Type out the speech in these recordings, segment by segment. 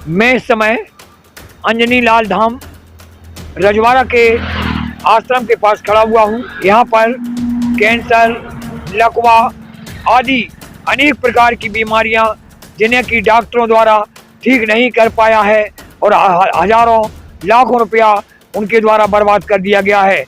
मैं इस समय अंजनी लाल धाम रजवाड़ा के आश्रम के पास खड़ा हुआ हूँ। यहाँ पर कैंसर, लकवा आदि अनेक प्रकार की बीमारियाँ जिन्हें कि डॉक्टरों द्वारा ठीक नहीं कर पाया है और हजारों लाखों रुपया उनके द्वारा बर्बाद कर दिया गया है।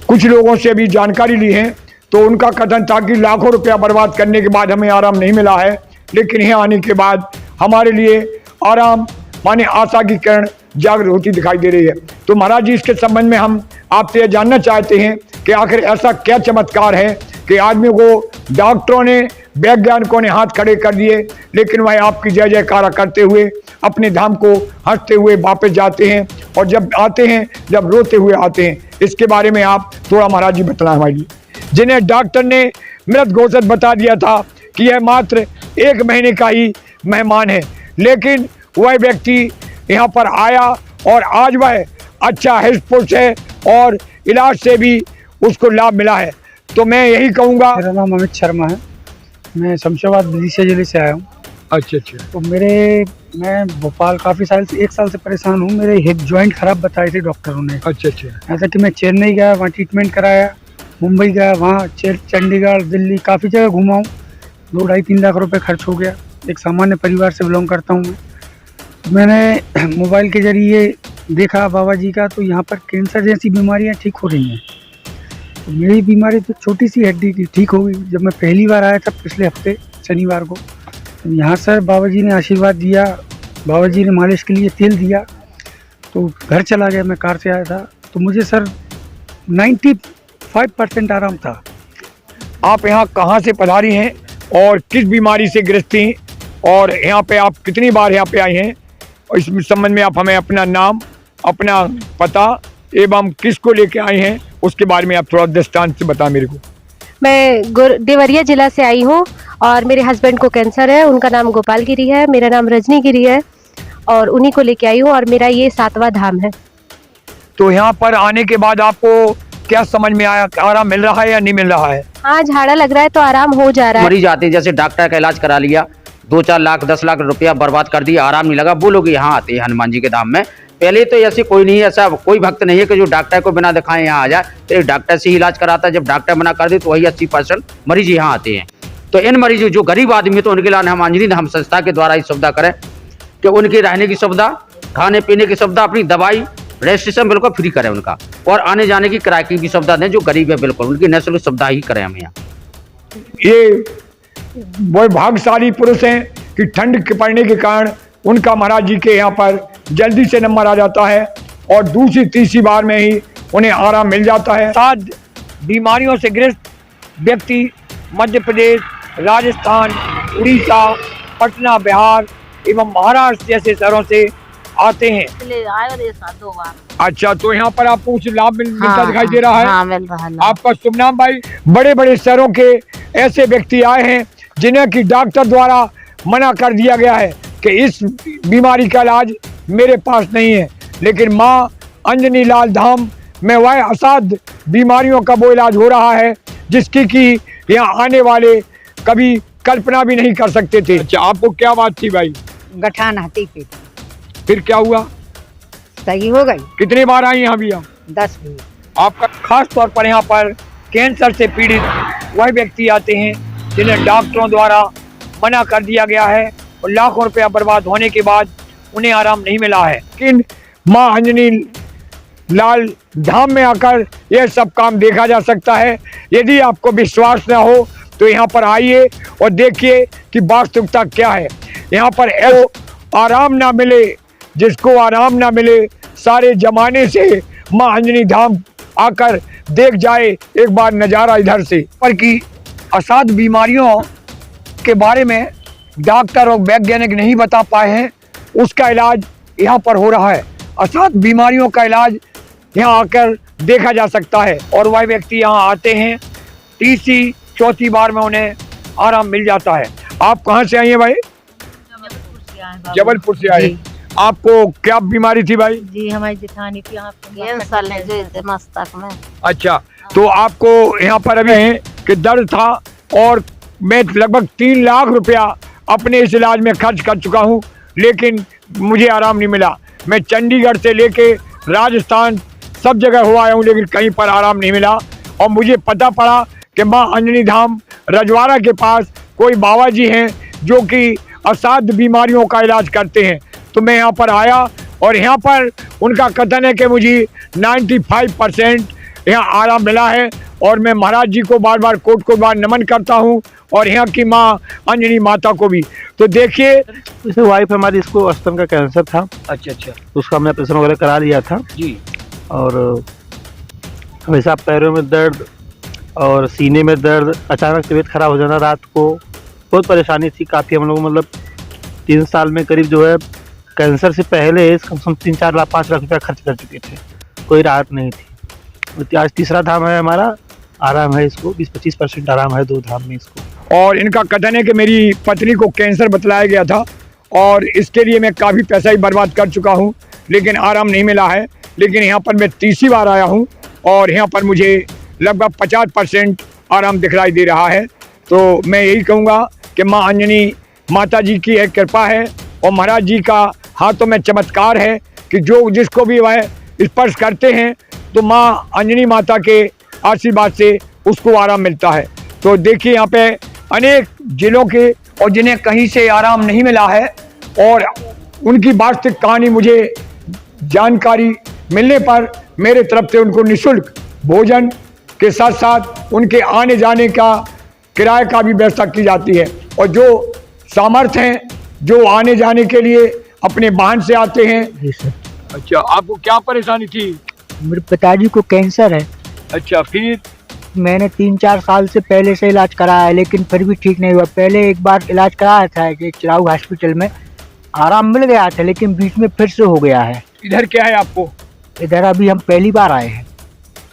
कुछ लोगों से भी जानकारी ली है तो उनका कथन था कि लाखों रुपया बर्बाद करने के बाद हमें आराम नहीं मिला है, लेकिन यहाँ आने के बाद हमारे लिए आराम माने आशा की किरण जागृत होती दिखाई दे रही है। तो महाराज जी, इसके संबंध में हम आपसे जानना चाहते हैं कि आखिर ऐसा क्या चमत्कार है कि आदमी को डॉक्टरों ने, वैज्ञानिकों ने हाथ खड़े कर दिए, लेकिन वह आपकी जय जयकारा करते हुए अपने धाम को हंसते हुए वापस जाते हैं, और जब आते हैं जब रोते हुए आते हैं। इसके बारे में आप थोड़ा महाराज जी बताएं हमारे लिए, जिन्हें डॉक्टर ने मृत घोषित बता दिया था कि यह मात्र 1 महीने का ही मेहमान है, लेकिन वह व्यक्ति यहाँ पर आया और आज वह अच्छा हृष्ट है और इलाज से भी उसको लाभ मिला है। तो मैं यही कहूँगा। मेरा नाम अमित शर्मा है, मैं शमशाबाद विदिशा जिले से आया हूँ। अच्छा। तो मैं भोपाल काफ़ी साल से 1 साल से परेशान हूँ। मेरे हिप जॉइंट खराब बताए थे डॉक्टरों ने। अच्छा। ऐसा कि मैं चेन्नई गया, वहाँ ट्रीटमेंट कराया, मुंबई गया, वहाँ चंडीगढ़, दिल्ली काफ़ी जगह घूमा हूँ। 2-2.5-3 लाख रुपए खर्च हो गया। एक सामान्य परिवार से बिलोंग करता हूँ मैं। मैंने मोबाइल के जरिए देखा बाबा जी का, तो यहाँ पर कैंसर जैसी बीमारियाँ ठीक हो रही हैं। तो मेरी बीमारी तो छोटी सी हड्डी की ठीक हो गई। जब मैं पहली बार आया था पिछले हफ्ते शनिवार को, तो यहाँ सर बाबा जी ने आशीर्वाद दिया, बाबा जी ने मालिश के लिए तेल दिया, तो घर चला गया। मैं कार से आया था, तो मुझे सर 95% आराम था। आप यहाँ कहाँ से पधारी हैं और किस बीमारी से ग्रस्त थी, और यहाँ पे आप कितनी बार यहाँ पे आई हैं, और इस संबंध में आप हमें अपना नाम, अपना पता एवं किसको लेके आई हैं उसके बारे में आप थोड़ा दृष्टांत से बता मेरे को। मैं देवरिया जिला से आई हूँ और मेरे हस्बैंड को कैंसर है। उनका नाम गोपाल गिरी है, मेरा नाम रजनी गिरी है, और उन्हीं को लेके आई हूँ, और मेरा ये 7वां धाम है। तो यहाँ पर आने के बाद आपको क्या समझ में आया, आराम मिल रहा है या नहीं मिल रहा है? हाँ, झाड़ा लग रहा है तो आराम हो जा रहा है। मरीज आते हैं, जैसे डॉक्टर का इलाज करा लिया, 2-4 लाख 10 लाख रुपया बर्बाद कर दिया, आराम नहीं लगा, वो लोग यहाँ आते हैं हनुमान जी के धाम में। पहले तो ऐसी कोई नहीं है, ऐसा कोई भक्त नहीं है कि जो डॉक्टर को बिना दिखाए यहाँ आ जाए। तो डॉक्टर से ही इलाज कराता है, जब डॉक्टर मना कर दे तो वही 80% मरीज यहाँ आते हैं। तो इन मरीजों जो गरीब आदमी है, तो उनके लिए हम अंजनी धाम संस्था के द्वारा ये सुविधा करें कि उनकी रहने की सुविधा, खाने पीने की सुविधा, अपनी दवाई रजिस्ट्रेशन बिल्कुल फ्री करें उनका, और आने जाने की किराए की भी सुविधा दें। जो गरीब है बिल्कुल उनकी निःशुल्क सुविधा ही करें हम यहाँ। ये वो भाग्यशाली पुरुष हैं कि ठंड के पड़ने के कारण उनका महाराज जी के यहाँ पर जल्दी से नंबर आ जाता है, और दूसरी तीसरी बार में ही उन्हें आराम मिल जाता है। 7 बीमारियों से ग्रस्त व्यक्ति मध्य प्रदेश, राजस्थान, उड़ीसा, पटना, बिहार एवं महाराष्ट्र जैसे शहरों से आते हैं। अच्छा, तो यहाँ पर आपको कुछ लाभ मिलता दिखाई दे रहा है? हाँ, मिल रहा है। आपका शुभ नाम भाई? बड़े बड़े शहरों के ऐसे व्यक्ति आए हैं जिन्हें कि डॉक्टर द्वारा मना कर दिया गया है कि इस बीमारी का इलाज मेरे पास नहीं है, लेकिन माँ अंजनी लाल धाम में वह असाध्य बीमारियों का वो इलाज हो रहा है जिसकी कि यहाँ आने वाले कभी कल्पना भी नहीं कर सकते थे। अच्छा, आपको क्या बात थी भाई? गठान हटी थी। फिर क्या हुआ? सही हो गई। कितनी बार आई यहाँ भी? 10 भी। आपका खास तौर पर यहाँ पर कैंसर से पीड़ित वह व्यक्ति आते हैं जिन्हें डॉक्टरों द्वारा मना कर दिया गया है, और लाखों रुपया बर्बाद होने के बाद उन्हें आराम नहीं मिला है। लेकिन माँ अंजनी लाल धाम में आकर यह सब काम देखा जा सकता है। यदि आपको विश्वास न हो तो यहाँ पर आइए और देखिए कि वास्तविकता क्या है। यहाँ पर आराम ना मिले, जिसको आराम ना मिले, सारे जमाने से माँ अंजनी धाम आकर देख जाए एक बार नज़ारा इधर से। पर की असाध्य बीमारियों के बारे में डॉक्टर और वैज्ञानिक नहीं बता पाए हैं, उसका इलाज यहाँ पर हो रहा है। असाध्य बीमारियों का इलाज यहाँ आकर देखा जा सकता है, और वह व्यक्ति यहाँ आते हैं, तीसरी चौथी बार में उन्हें आराम मिल जाता है। आप कहाँ से आई हैं भाई? जबलपुर से आए। आपको क्या बीमारी थी भाई? जी, हमारी जेठानी थी मस्तक में। अच्छा, तो आपको यहाँ पर अभी है कि दर्द था, और मैं लगभग 3 लाख रुपया अपने इस इलाज में खर्च कर चुका हूँ, लेकिन मुझे आराम नहीं मिला। मैं चंडीगढ़ से लेके राजस्थान सब जगह हो आया हूँ, लेकिन कहीं पर आराम नहीं मिला। और मुझे पता पड़ा कि माँ अंजनी धाम रजवाड़ा के पास कोई बाबा जी हैं जो कि असाध्य बीमारियों का इलाज करते हैं। तो मैं यहाँ पर आया और यहाँ पर उनका कथन है कि मुझे 95% यहाँ आराम मिला है। और मैं महाराज जी को बार बार कोट बार नमन करता हूँ और यहाँ की माँ अंजनी माता को भी। तो देखिए, जैसे वाइफ हमारी, इसको स्तन का कैंसर था। अच्छा अच्छा तो उसका हमने ऑपरेशन वगैरह करा लिया था जी। और हमेशा पैरों में दर्द और सीने में दर्द, अचानक तबीयत खराब हो जाना, रात को बहुत परेशानी थी काफ़ी। हम लोग मतलब 3 साल में करीब जो है कैंसर से पहले कम से कम 3-4 लाख 5 लाख रुपया खर्च कर चुके थे, कोई राहत नहीं थी। आज तीसरा धाम है हमारा, आराम है इसको, 20-25% आराम है 2 धाम में इसको। और इनका कथन है कि मेरी पत्नी को कैंसर बतलाया गया था और इसके लिए मैं काफ़ी पैसा ही बर्बाद कर चुका हूँ, लेकिन आराम नहीं मिला है। लेकिन यहाँ पर मैं तीसरी बार आया हूँ और यहाँ पर मुझे लगभग 50% आराम दिखलाई दे रहा है। तो मैं यही कहूँगा कि माँ अंजनी माता जी की एक कृपा है और महाराज जी का हाथों में चमत्कार है कि जो जिसको भी वह स्पर्श करते हैं तो माँ अंजनी माता के आशीर्वाद से उसको आराम मिलता है। तो देखिए, यहाँ पे अनेक जिलों के और जिन्हें कहीं से आराम नहीं मिला है और उनकी वास्तविक कहानी मुझे जानकारी मिलने पर मेरे तरफ से उनको निःशुल्क भोजन के साथ साथ उनके आने जाने का किराए का भी व्यवस्था की जाती है। और जो सामर्थ्य हैं, जो आने जाने के लिए अपने वाहन से आते हैं। जी सर। अच्छा, आपको क्या परेशानी थी? मेरे पिताजी को कैंसर है। अच्छा, फिर? मैंने 3-4 साल से पहले से इलाज कराया है, लेकिन फिर भी ठीक नहीं हुआ। पहले एक बार इलाज कराया था एक चिराग हॉस्पिटल में, आराम मिल गया था, लेकिन बीच में फिर से हो गया है। इधर क्या है आपको? इधर अभी हम पहली बार आए हैं।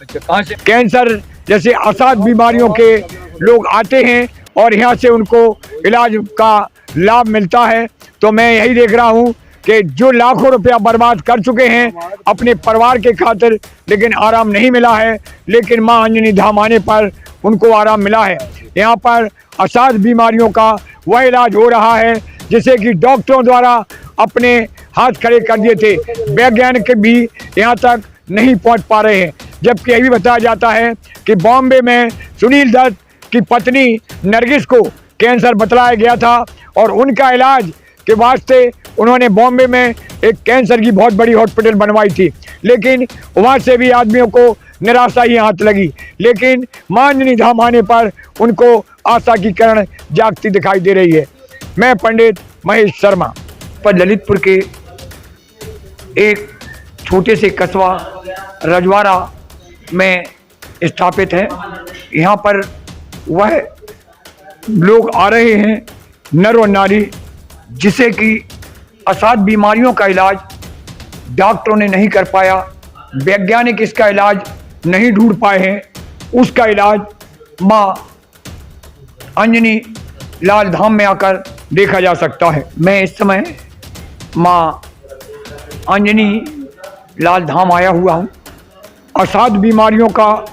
अच्छा, कहाँ से? कैंसर जैसे असाध्य बीमारियों के लोग आते हैं और यहाँ से उनको इलाज का लाभ मिलता है। तो मैं यही देख रहा हूँ कि जो लाखों रुपया बर्बाद कर चुके हैं अपने परिवार के खातिर, लेकिन आराम नहीं मिला है, लेकिन माँ अंजनी धाम आने पर उनको आराम मिला है। यहाँ पर असाध्य बीमारियों का वह इलाज हो रहा है जिसे कि डॉक्टरों द्वारा अपने हाथ खड़े कर दिए थे, वैज्ञानिक भी यहाँ तक नहीं पहुँच पा रहे हैं। जबकि यह भी बताया जाता है कि बॉम्बे में सुनील दत्त की पत्नी नरगिस को कैंसर बतलाया गया था और उनका इलाज के वास्ते उन्होंने बॉम्बे में एक कैंसर की बहुत बड़ी हॉस्पिटल बनवाई थी, लेकिन वहाँ से भी आदमियों को निराशा ही हाथ लगी। लेकिन माँ अंजनी धाम आने पर उनको आशा की किरण जागती दिखाई दे रही है। मैं पंडित महेश शर्मा पर ललितपुर के एक छोटे से कस्बा रजवाड़ा में स्थापित है। यहाँ पर वह लोग आ रहे हैं, नर और नारी, जिसे कि असाध्य बीमारियों का इलाज डॉक्टरों ने नहीं कर पाया, वैज्ञानिक इसका इलाज नहीं ढूंढ पाए हैं, उसका इलाज माँ अंजनी लाल धाम में आकर देखा जा सकता है। मैं इस समय माँ अंजनी लाल धाम आया हुआ हूँ। असाध्य बीमारियों का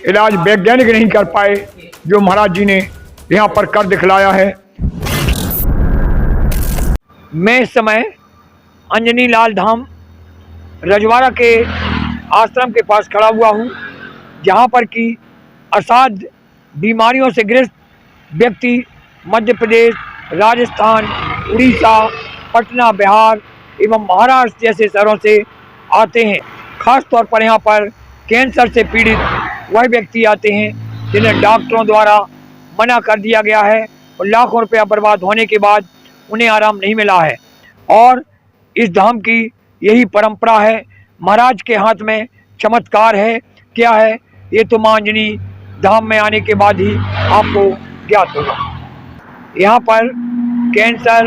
इलाज वैज्ञानिक नहीं कर पाए, जो महाराज जी ने यहाँ पर कर दिखलाया है। मैं इस समय अंजनी लाल धाम रजवाड़ा के आश्रम के पास खड़ा हुआ हूँ, जहाँ पर कि असाध्य बीमारियों से ग्रस्त व्यक्ति मध्य प्रदेश, राजस्थान, उड़ीसा, पटना, बिहार एवं महाराष्ट्र जैसे शहरों से आते हैं। खास तौर पर यहाँ पर कैंसर से पीड़ित वह व्यक्ति आते हैं जिन्हें डॉक्टरों द्वारा मना कर दिया गया है और लाखों रुपया बर्बाद होने के बाद उन्हें आराम नहीं मिला है। और इस धाम की यही परंपरा है। महाराज के हाथ में चमत्कार है। क्या है ये तो माँ अंजनी धाम में आने के बाद ही आपको ज्ञात होगा। यहाँ पर कैंसर,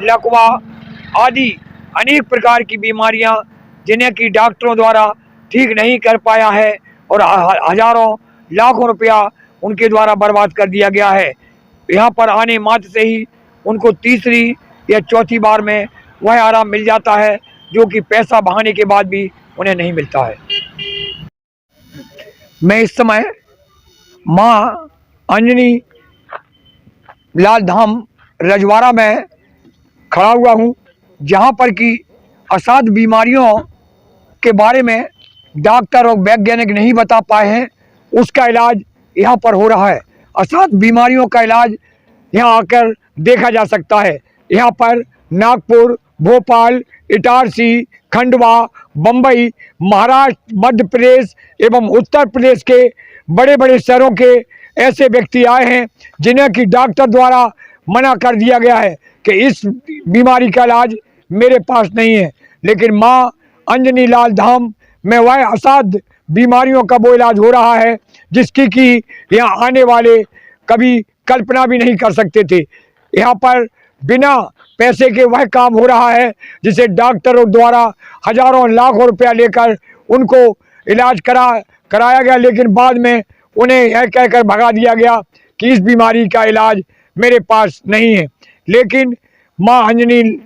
लकवा आदि अनेक प्रकार की बीमारियाँ जिन्हें कि डॉक्टरों द्वारा ठीक नहीं कर पाया है और हजारों लाखों रुपया उनके द्वारा बर्बाद कर दिया गया है। यहाँ पर आने मात्र से ही उनको तीसरी या चौथी बार में वह आराम मिल जाता है, जो कि पैसा बहाने के बाद भी उन्हें नहीं मिलता है। मैं इस समय माँ अंजनी लाल धाम रजवाड़ा में खड़ा हुआ हूँ जहाँ पर कि असाध्य बीमारियों के बारे में डॉक्टर और वैज्ञानिक नहीं बता पाए हैं, उसका इलाज यहाँ पर हो रहा है। असाध्य बीमारियों का इलाज यहाँ आकर देखा जा सकता है। यहाँ पर नागपुर, भोपाल, इटारसी, खंडवा, बम्बई, महाराष्ट्र, मध्य प्रदेश एवं उत्तर प्रदेश के बड़े बड़े शहरों के ऐसे व्यक्ति आए हैं जिन्हें कि डॉक्टर द्वारा मना कर दिया गया है कि इस बीमारी का इलाज मेरे पास नहीं है, लेकिन माँ अंजनी लाल धाम में वह असाध्य बीमारियों का वो इलाज हो रहा है जिसकी कि यहाँ आने वाले कभी कल्पना भी नहीं कर सकते थे। यहाँ पर बिना पैसे के वह काम हो रहा है जिसे डॉक्टरों द्वारा हजारों लाखों रुपया लेकर उनको इलाज कराया गया, लेकिन बाद में उन्हें यह कहकर भगा दिया गया कि इस बीमारी का इलाज मेरे पास नहीं है। लेकिन माँ अंजनी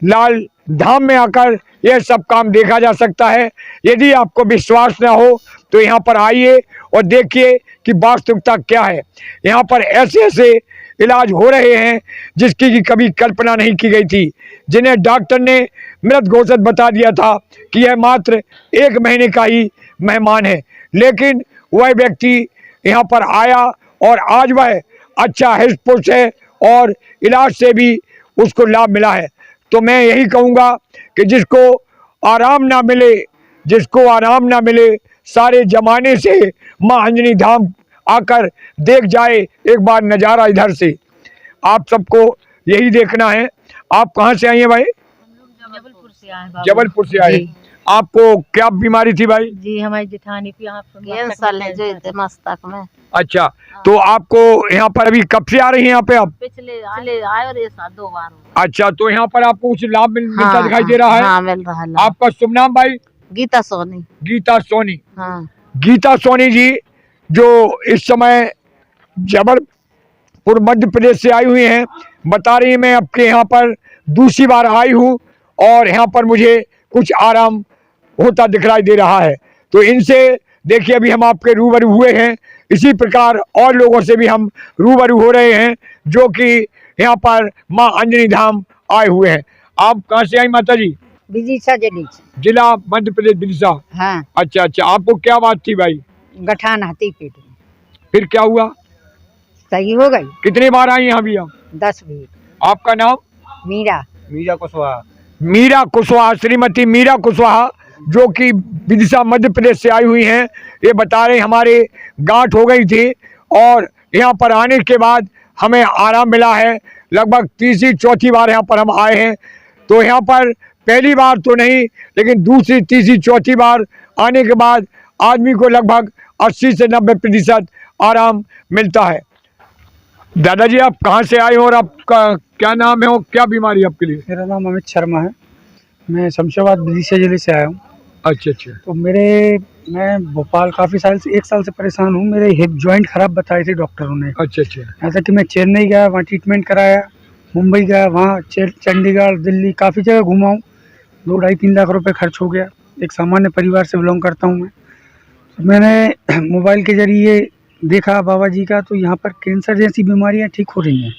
लाल धाम में आकर यह सब काम देखा जा सकता है। यदि आपको विश्वास न हो तो यहाँ पर आइए और देखिए कि वास्तविकता क्या है। यहाँ पर ऐसे ऐसे इलाज हो रहे हैं जिसकी कि कभी कल्पना नहीं की गई थी, जिन्हें डॉक्टर ने मृत घोषित बता दिया था कि यह मात्र 1 महीने का ही मेहमान है, लेकिन वह व्यक्ति यहाँ पर आया और आज वह अच्छा हृष्ट पुष्ट है और इलाज से भी उसको लाभ मिला है। तो मैं यही कहूँगा कि जिसको आराम ना मिले सारे जमाने से माँ अंजनी धाम आकर देख जाए एक बार नज़ारा इधर से। आप सबको यही देखना है। आप कहाँ से आई हैं भाई? जबलपुर से आए बाबू। जबलपुर से आए। आपको क्या बीमारी थी भाई? जी हमारी जेठानी को यहाँ कैंसर ले जो थे मस्तक में। अच्छा, तो आपको यहाँ पर अभी कब से आ रही हैं यहाँ पे आप? पिछले आए और ये 2 बार हो। अच्छा, तो यहाँ पर आपको कुछ लाभ मिलता दिखाई दे रहा है? हाँ मिल रहा है। आपका शुभ नाम भाई? गीता सोनी। गीता सोनी। हाँ गीता सोनी जी जो इस समय जबलपुर मध्य प्रदेश से आई हुई हैं, बता रही हैं मैं आपके यहाँ पर दूसरी बार आई हूँ और यहाँ पर मुझे कुछ आराम होता दिखाई दे रहा है। तो इनसे देखिए अभी हम आपके रूबरू हुए हैं, इसी प्रकार और लोगों से भी हम रूबरू हो रहे हैं जो कि यहाँ पर माँ अंजनी धाम आए हुए हैं। आप कहाँ से आई माता जी? विदिशा जिला मध्य प्रदेश विदिशा। हाँ। अच्छा, आपको क्या बात थी भाई? गठान हाथी पेट में। फिर क्या हुआ? सही हो गई। कितनी बार आई यहाँ भी आप? 10 भी। आपका नाम? मीरा कुशवाहा, श्रीमती मीरा कुशवाहा जो कि विदिशा मध्य प्रदेश से आई हुई हैं। ये बता रहे हमारे गांठ हो गई थी और यहाँ पर आने के बाद हमें आराम मिला है। लगभग तीसरी चौथी बार यहाँ पर हम आए हैं। तो यहाँ पर पहली बार तो नहीं, लेकिन दूसरी तीसरी चौथी बार आने के बाद आदमी को लगभग 80 से 90% आराम मिलता है। दादाजी आप कहाँ से आए हो और आपका क्या नाम है और क्या बीमारी है आपके लिए? मेरा नाम अमित शर्मा है, मैं शमशाबाद विदिशा जिले से आया हूँ। अच्छा। तो मैं भोपाल काफ़ी साल से 1 साल से परेशान हूँ। मेरे हिप जॉइंट खराब बताए थे डॉक्टरों ने। अच्छा। यहाँ तक कि मैं चेन्नई गया, वहाँ ट्रीटमेंट कराया, मुंबई गया, वहाँ चंडीगढ़, दिल्ली काफ़ी जगह घुमा हूँ। 2-2.5-3 लाख रुपए खर्च हो गया। एक सामान्य परिवार से बिलोंग करता हूँ मैं। तो मैंने मोबाइल के जरिए देखा बाबा जी का, तो यहाँ पर कैंसर जैसी बीमारियाँ ठीक हो रही हैं।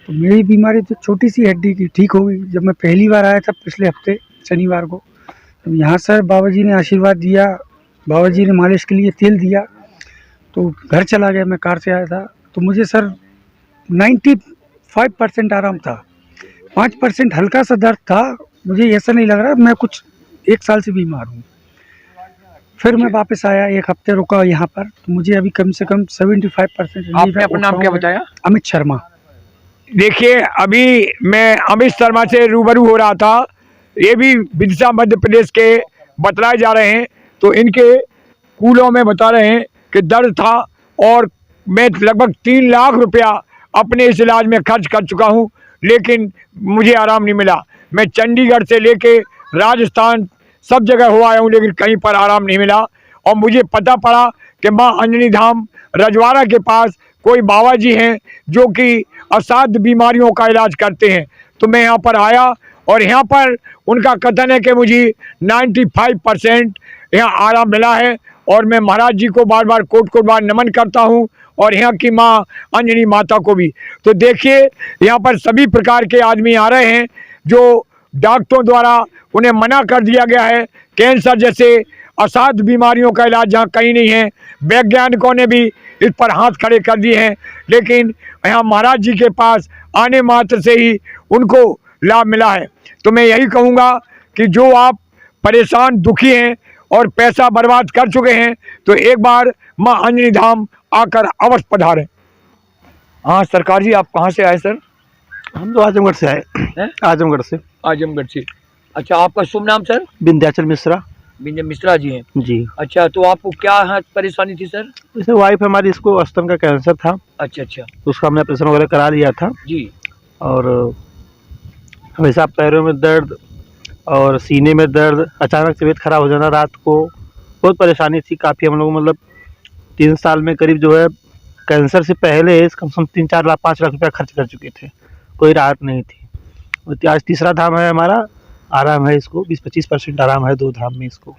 तो मेरी बीमारी तो छोटी सी हड्डी की ठीक हो गई। जब मैं पहली बार आया था पिछले हफ्ते शनिवार को, तो यहाँ सर बाबा जी ने आशीर्वाद दिया, बाबा जी ने मालिश के लिए तेल दिया, तो घर चला गया। मैं कार से आया था तो मुझे सर 95% आराम था, 5% हल्का सा दर्द था। मुझे ऐसा नहीं लग रहा मैं कुछ 1 साल से बीमार हूँ। फिर मैं वापस आया, 1 हफ्ते रुका यहाँ पर, तो मुझे अभी कम से कम 75% आपने अपना नाम क्या बताया? अमित शर्मा। देखिए अभी मैं अमित शर्मा से रूबरू हो रहा था। ये भी विदिशा मध्य प्रदेश के बतलाए जा रहे हैं। तो इनके कूलों में बता रहे हैं कि दर्द था और मैं लगभग 3 लाख रुपया अपने इस इलाज में खर्च कर चुका हूँ, लेकिन मुझे आराम नहीं मिला। मैं चंडीगढ़ से लेके राजस्थान सब जगह हो आया हूँ, लेकिन कहीं पर आराम नहीं मिला। और मुझे पता पड़ा कि माँ अंजनी धाम रजवाड़ा के पास कोई बाबा जी हैं जो कि असाध्य बीमारियों का इलाज करते हैं। तो मैं यहाँ पर आया और यहाँ पर उनका कथन है कि मुझे 95% यहाँ आराम मिला है। और मैं महाराज जी को बार बार कोट बार नमन करता हूँ और यहाँ की माँ अंजनी माता को भी। तो देखिए यहाँ पर सभी प्रकार के आदमी आ रहे हैं जो डॉक्टरों द्वारा उन्हें मना कर दिया गया है, कैंसर जैसे असाध्य बीमारियों का इलाज जहाँ कहीं नहीं है, वैज्ञानिकों ने भी इस पर हाथ खड़े कर दिए हैं, लेकिन यहाँ महाराज जी के पास आने मात्र से ही उनको लाभ मिला है। तो मैं यही कहूँगा कि जो आप परेशान दुखी हैं और पैसा बर्बाद कर चुके हैं, तो एक बार माँ अंजनी धाम आकर अवश्य पधारें। हाँ सरकार जी, आप कहाँ से आए सर? हम तो आजमगढ़ से आए। आजमगढ़ से। आजमगढ़ से। अच्छा, आपका शुभ नाम सर? विंध्याचल मिश्रा। विंध्य मिश्रा जी हैं जी। अच्छा, तो आपको क्या परेशानी थी सर? जैसे वाइफ हमारी, इसको स्तन का कैंसर था। अच्छा अच्छा उसका हमने ऑपरेशन वगैरह करा लिया था जी। और हमेशा पैरों में दर्द और सीने में दर्द, अचानक तबीयत खराब हो जाना रात को, बहुत परेशानी थी काफ़ी। हम लोग मतलब 3 साल में करीब जो है कैंसर से पहले कम से कम 3-4 लाख 5 लाख रुपया खर्च कर चुके थे, कोई राहत नहीं थी। आज तीसरा धाम है हमारा, आराम है इसको, 20-25% आराम है 2 धाम में इसको।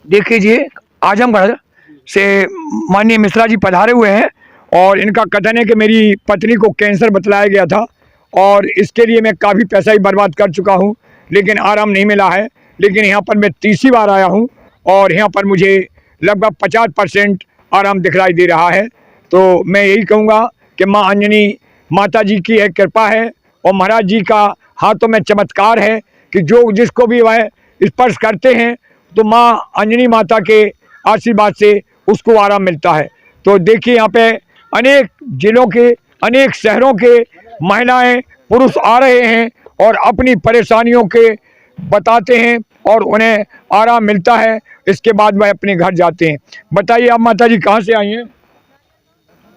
देखिए, आजमगढ़ से माननीय मिश्रा जी पधारे हुए हैं और इनका कथन है कि मेरी पत्नी को कैंसर बतलाया गया था और इसके लिए मैं काफ़ी पैसा ही बर्बाद कर चुका हूं, लेकिन आराम नहीं मिला है। लेकिन यहाँ पर मैं तीसरी बार आया हूं और यहाँ पर मुझे लगभग 50% आराम दिखलाई दे रहा है। तो मैं यही कहूँगा कि माँ अंजनी माता जी की एक कृपा है और महाराज जी का हाथों में चमत्कार है कि जो जिसको भी वह स्पर्श करते हैं तो माँ अंजनी माता के आशीर्वाद से उसको आराम मिलता है। तो देखिए, यहाँ पे अनेक जिलों के, अनेक शहरों के महिलाएं पुरुष आ रहे हैं और अपनी परेशानियों के बताते हैं और उन्हें आराम मिलता है। इसके बाद वह अपने घर जाते हैं। बताइए आप माता जी कहाँ से आई हैं?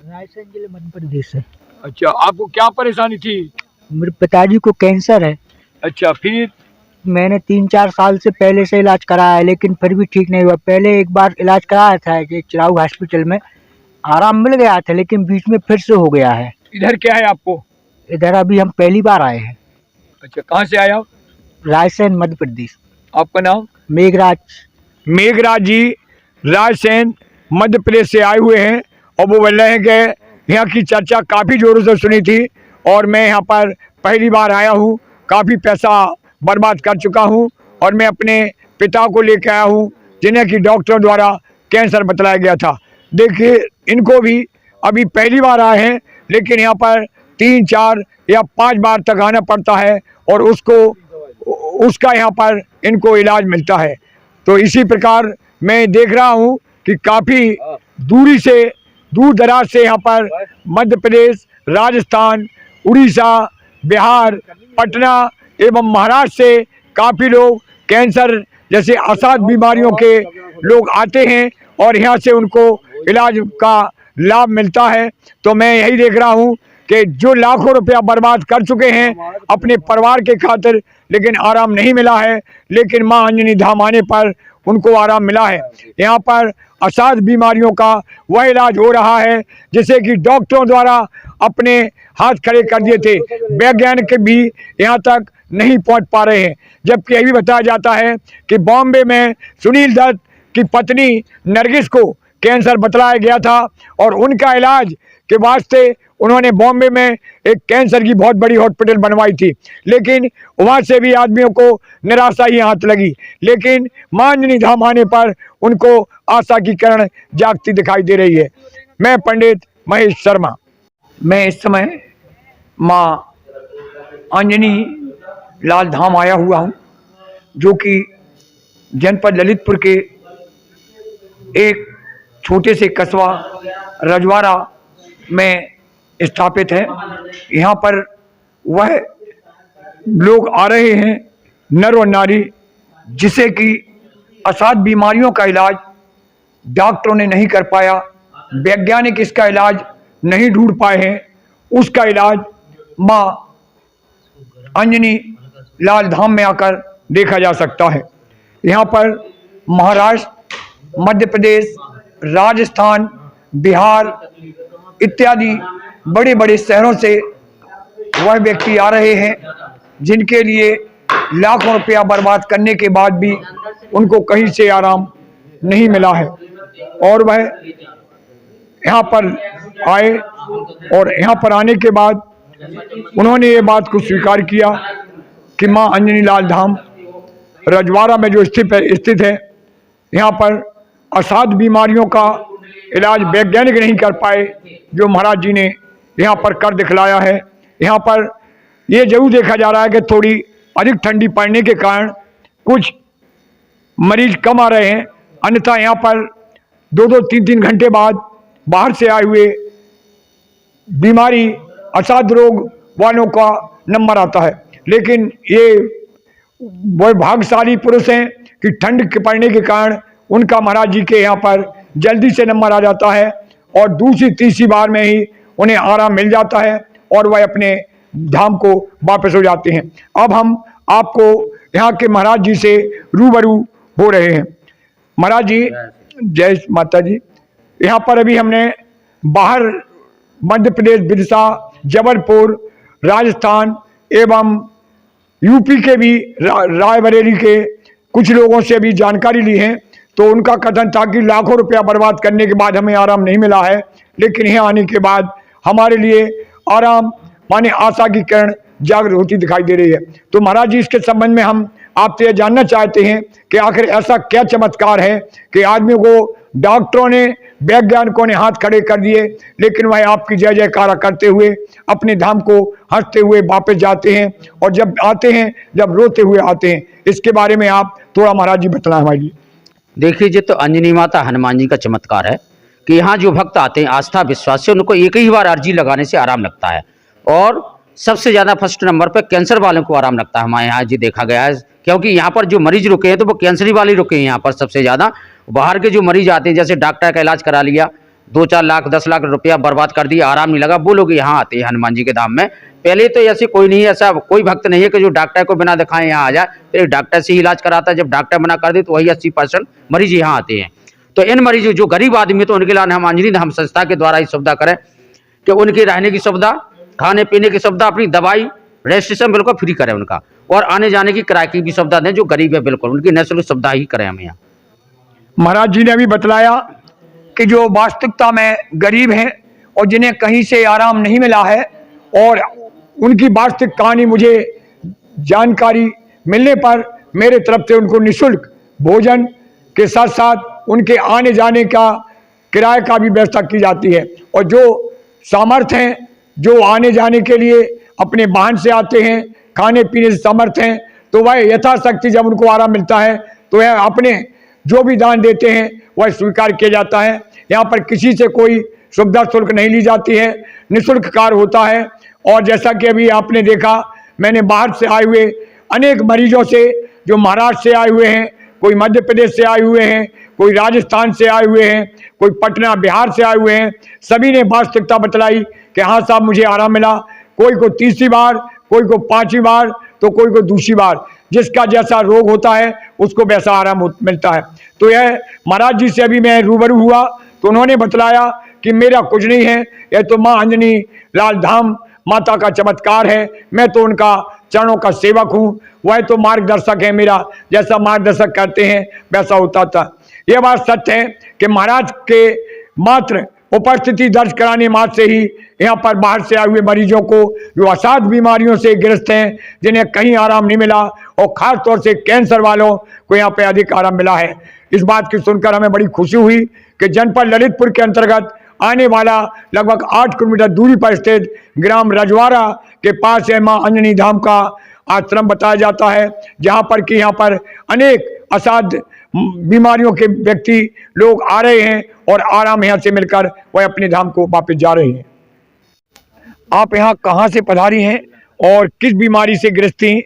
रायसेन जिले मध्य प्रदेश से। अच्छा, आपको क्या परेशानी थी? मेरे पिताजी को कैंसर है। अच्छा, फिर? मैंने 3-4 साल से पहले से इलाज कराया है, लेकिन फिर भी ठीक नहीं हुआ। पहले एक बार इलाज कराया था कि चिराग हॉस्पिटल में, आराम मिल गया था, लेकिन बीच में फिर से हो गया है। इधर क्या है आपको? इधर अभी हम पहली बार आए हैं। अच्छा, कहाँ से आया? रायसेन मध्य प्रदेश। आपका नाम? मेघराज। मेघराज जी रायसेन मध्य प्रदेश से आए हुए हैं और वो बोल रहे हैं कि यहाँ की चर्चा काफ़ी ज़ोरों से सुनी थी और मैं यहाँ पर पहली बार आया हूँ, काफ़ी पैसा बर्बाद कर चुका हूँ और मैं अपने पिता को लेकर आया हूँ जिन्हें कि डॉक्टरों द्वारा कैंसर बतलाया गया था। देखिए, इनको भी अभी पहली बार आए हैं, लेकिन यहाँ पर 3-4 या 5 बार तक आना पड़ता है और उसका यहाँ पर इनको इलाज मिलता है। तो इसी प्रकार मैं देख रहा हूँ कि काफ़ी दूर दराज से यहाँ पर मध्य प्रदेश, राजस्थान, उड़ीसा, बिहार, पटना एवं महाराष्ट्र से काफ़ी लोग कैंसर जैसे असाध्य बीमारियों के लोग आते हैं और यहाँ से उनको इलाज का लाभ मिलता है। तो मैं यही देख रहा हूँ कि जो लाखों रुपया बर्बाद कर चुके हैं अपने परिवार के खातिर, लेकिन आराम नहीं मिला है, लेकिन माँ अंजनी धाम आने पर उनको आराम मिला है। यहाँ पर असाध्य बीमारियों का वह इलाज हो रहा है जिसे कि डॉक्टरों द्वारा अपने हाथ खड़े कर दिए थे, वैज्ञानिक भी यहाँ तक नहीं पहुँच पा रहे हैं। जबकि यह भी बताया जाता है कि बॉम्बे में सुनील दत्त की पत्नी नरगिस को कैंसर बतलाया गया था और उनका इलाज के वास्ते उन्होंने बॉम्बे में एक कैंसर की बहुत बड़ी हॉस्पिटल बनवाई थी, लेकिन वहाँ से भी आदमियों को निराशा ही हाथ लगी। लेकिन माँ अंजनी धाम आने पर उनको आशा की किरण जागती दिखाई दे रही है। मैं पंडित महेश शर्मा। मैं इस समय माँ अंजनी लाल धाम आया हुआ हूँ, जो कि जनपद ललितपुर के एक छोटे से कस्बा रजवाड़ा में स्थापित है। यहाँ पर वह लोग आ रहे हैं, नर और नारी, जिसे कि असाध्य बीमारियों का इलाज डॉक्टरों ने नहीं कर पाया, वैज्ञानिक इसका इलाज नहीं ढूंढ पाए हैं, उसका इलाज माँ अंजनी लाल धाम में आकर देखा जा सकता है। यहाँ पर महाराष्ट्र, मध्य प्रदेश, राजस्थान, बिहार इत्यादि बड़े बड़े शहरों से वह व्यक्ति आ रहे हैं जिनके लिए लाखों रुपया बर्बाद करने के बाद भी उनको कहीं से आराम नहीं मिला है और वह यहाँ पर आए और यहाँ पर आने के बाद उन्होंने ये बात को स्वीकार किया कि माँ अंजनी लाल धाम रजवाड़ा में जो स्थित है, यहाँ पर असाध बीमारियों का इलाज वैज्ञानिक नहीं कर पाए, जो महाराज जी ने यहाँ पर कर दिखलाया है। यहाँ पर ये जरूर देखा जा रहा है कि थोड़ी अधिक ठंडी पड़ने के कारण कुछ मरीज कम आ रहे हैं, अन्यथा यहाँ पर 2-2, 3-3 घंटे बाद बाहर से आए हुए बीमारी असाध रोग वालों का नंबर आता है। लेकिन ये वो भाग्यशाली पुरुष हैं कि ठंड के पड़ने के कारण उनका महाराज जी के यहाँ पर जल्दी से नंबर आ जाता है और दूसरी तीसरी बार में ही उन्हें आराम मिल जाता है और वह अपने धाम को वापस हो जाते हैं। अब हम आपको यहाँ के महाराज जी से रूबरू हो रहे हैं। महाराज जी, जय माता जी। यहाँ पर अभी हमने बाहर मध्य प्रदेश, बिरसा, जबलपुर, राजस्थान एवं यूपी के भी रायबरेली के कुछ लोगों से भी जानकारी ली है, तो उनका कथन था कि लाखों रुपया बर्बाद करने के बाद हमें आराम नहीं मिला है, लेकिन यहाँ आने के बाद हमारे लिए आराम माने आशा की किरण जागृत होती दिखाई दे रही है। तो महाराज जी, इसके संबंध में हम आपसे यह जानना चाहते हैं कि आखिर ऐसा क्या चमत्कार है कि आदमी को डॉक्टरों ने, वैज्ञानिकों ने हाथ खड़े कर दिए, लेकिन वह आपकी जय जयकारा करते हुए अपने धाम को हंसते हुए वापस जाते हैं, और जब आते हैं जब रोते हुए आते हैं। इसके बारे में आप थोड़ा महाराज जी बताना हमारे लिए। देखिए जी, तो अंजनी माता हनुमान जी का चमत्कार है कि यहाँ जो भक्त आते हैं आस्था विश्वास से, उनको एक ही बार अर्जी लगाने से आराम लगता है। और सबसे ज़्यादा फर्स्ट नंबर पर कैंसर वालों को आराम लगता है हमारे यहाँ जी, देखा गया है। क्योंकि यहाँ पर जो मरीज रुके हैं तो वो कैंसरी वाले रुके हैं यहाँ पर सबसे ज़्यादा। बाहर के जो मरीज आते हैं, जैसे डॉक्टर का इलाज करा लिया, 2-4 लाख 10 लाख रुपया बर्बाद कर दिया, आराम नहीं लगा, वो लोग यहाँ आते हैं हनुमान जी के धाम में। पहले तो ऐसे कोई नहीं है, ऐसा कोई भक्त नहीं है कि जो डॉक्टर को बिना दिखाए यहाँ आ जाए, तो डॉक्टर से ही इलाज कराता है। जब डॉक्टर मना कर दे तो वही 80% मरीज यहाँ आते हैं। तो इन मरीजों जो गरीब आदमी है, तो उनके लिए हम अंजनी धाम संस्था के द्वारा ये सुविधा करें कि उनकी रहने की सुविधा, खाने पीने की सुविधा, अपनी दवाई रजिस्ट्रेशन बिल्कुल फ्री करें उनका, और आने जाने की किराए की भी सुविधा दें। जो गरीब है बिल्कुल उनकी निःशुल्क सुविधा ही करें हम यहाँ। महाराज जी ने अभी बतलाया कि जो वास्तविकता में गरीब हैं और जिन्हें कहीं से आराम नहीं मिला है, और उनकी वास्तविक कहानी मुझे जानकारी मिलने पर मेरे तरफ से उनको निःशुल्क भोजन के साथ साथ उनके आने जाने का किराए का भी व्यवस्था की जाती है। और जो सामर्थ्य हैं, जो आने जाने के लिए अपने वाहन से आते हैं, खाने पीने से समर्थ हैं, तो वह यथाशक्ति जब उनको आराम मिलता है तो वह अपने जो भी दान देते हैं वह स्वीकार किया जाता है। यहाँ पर किसी से कोई सुविधा शुल्क नहीं ली जाती है, निःशुल्क कार्य होता है। और जैसा कि अभी आपने देखा, मैंने बाहर से आए हुए अनेक मरीजों से, जो महाराष्ट्र से आए हुए हैं, कोई मध्य प्रदेश से आए हुए हैं, कोई राजस्थान से आए हुए हैं, कोई पटना बिहार से आए हुए हैं, सभी ने वास्तविकता बतलाई कि हाँ साहब मुझे आराम मिला। कोई को तीसरी बार, कोई को 5वीं बार, तो कोई को दूसरी बार, जिसका जैसा रोग होता है उसको वैसा आराम मिलता है। तो यह महाराज जी से अभी मैं रूबरू हुआ तो उन्होंने बतलाया कि मेरा कुछ नहीं है, यह तो माँ अंजनी लाल धाम माता का चमत्कार है। मैं तो उनका चरणों का सेवक हूँ, वह तो मार्गदर्शक है मेरा, जैसा मार्गदर्शक करते हैं वैसा होता था। यह बात सत्य है कि महाराज के मात्र उपस्थिति दर्ज कराने मात्र से ही यहाँ पर बाहर से आए हुए मरीजों को, जो असाध बीमारियों से ग्रस्त हैं, जिन्हें कहीं आराम नहीं मिला, और खास तौर से कैंसर वालों को यहाँ पे अधिक आराम मिला है। इस बात की सुनकर हमें बड़ी खुशी हुई कि जनपद ललितपुर के अंतर्गत आने वाला लगभग 8 किलोमीटर दूरी पर स्थित ग्राम रजवाड़ा के पास है माँ अंजनी धाम का आश्रम बताया जाता है, जहाँ पर कि यहाँ पर अनेक असाध बीमारियों के व्यक्ति लोग आ रहे हैं और आराम यहाँ से मिलकर वह अपने धाम को वापस जा रहे हैं। आप यहाँ कहाँ से पधारी हैं और किस बीमारी से ग्रस्त थी,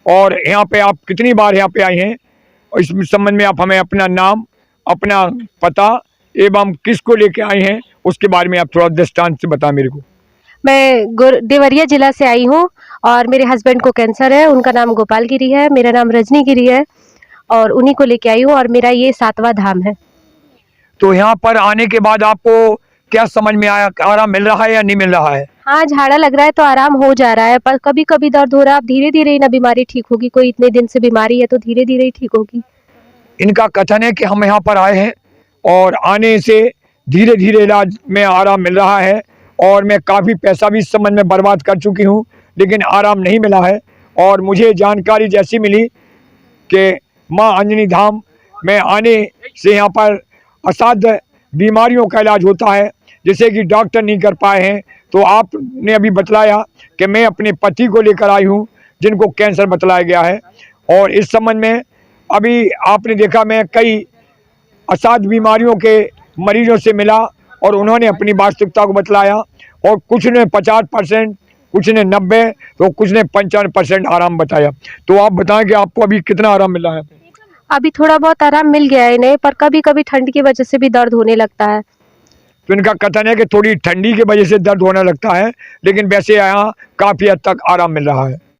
और यहाँ पे आप कितनी बार यहाँ पे आई हैं, और इस संबंध में आप हमें अपना नाम, अपना पता एवं किसको लेके आए हैं उसके बारे में आप थोड़ा दृष्टांत से बताएं मेरे को। मैं देवरिया जिला से आई हूँ और मेरे हस्बैंड को कैंसर है। उनका नाम गोपाल गिरी है, मेरा नाम रजनी गिरी है, और उन्हीं को लेके आई हूँ, और मेरा ये 7वां धाम है। तो यहाँ पर आने के बाद आपको क्या समझ में आया, आराम मिल रहा है या नहीं मिल रहा है? हाँ, झाड़ा लग रहा है तो आराम हो जा रहा है, पर कभी कभी दर्द हो रहा है। अब धीरे धीरे ही ना बीमारी ठीक होगी, कोई इतने दिन से बीमारी है तो धीरे धीरे ही ठीक होगी। इनका कथन है कि हम यहाँ पर आए हैं और आने से धीरे धीरे इलाज में आराम मिल रहा है, और मैं काफ़ी पैसा भी इस संबंध में बर्बाद कर चुकी हूँ, लेकिन आराम नहीं मिला है। और मुझे जानकारी जैसी मिली कि माँ अंजनी धाम में आने से यहाँ पर असाध्य बीमारियों का इलाज होता है जिसे कि डॉक्टर नहीं कर पाए हैं। तो आपने अभी बतलाया कि मैं अपने पति को लेकर आई हूँ जिनको कैंसर बतलाया गया है, और इस संबंध में अभी आपने देखा मैं कई असाध्य बीमारियों के मरीजों से मिला और उन्होंने अपनी वास्तविकता को बतलाया, और कुछ ने 50%, कुछ ने 90%, तो कुछ ने 95% आराम बताया। तो आप बताएं कि आपको अभी कितना आराम मिला है? अभी थोड़ा बहुत आराम मिल गया है इन्हें, पर कभी कभी ठंड की वजह से भी दर्द होने लगता है। तो इनका कथन है कि थोड़ी ठंडी की वजह से दर्द होने लगता है, लेकिन वैसे यहाँ काफ़ी हद तक आराम मिल रहा है।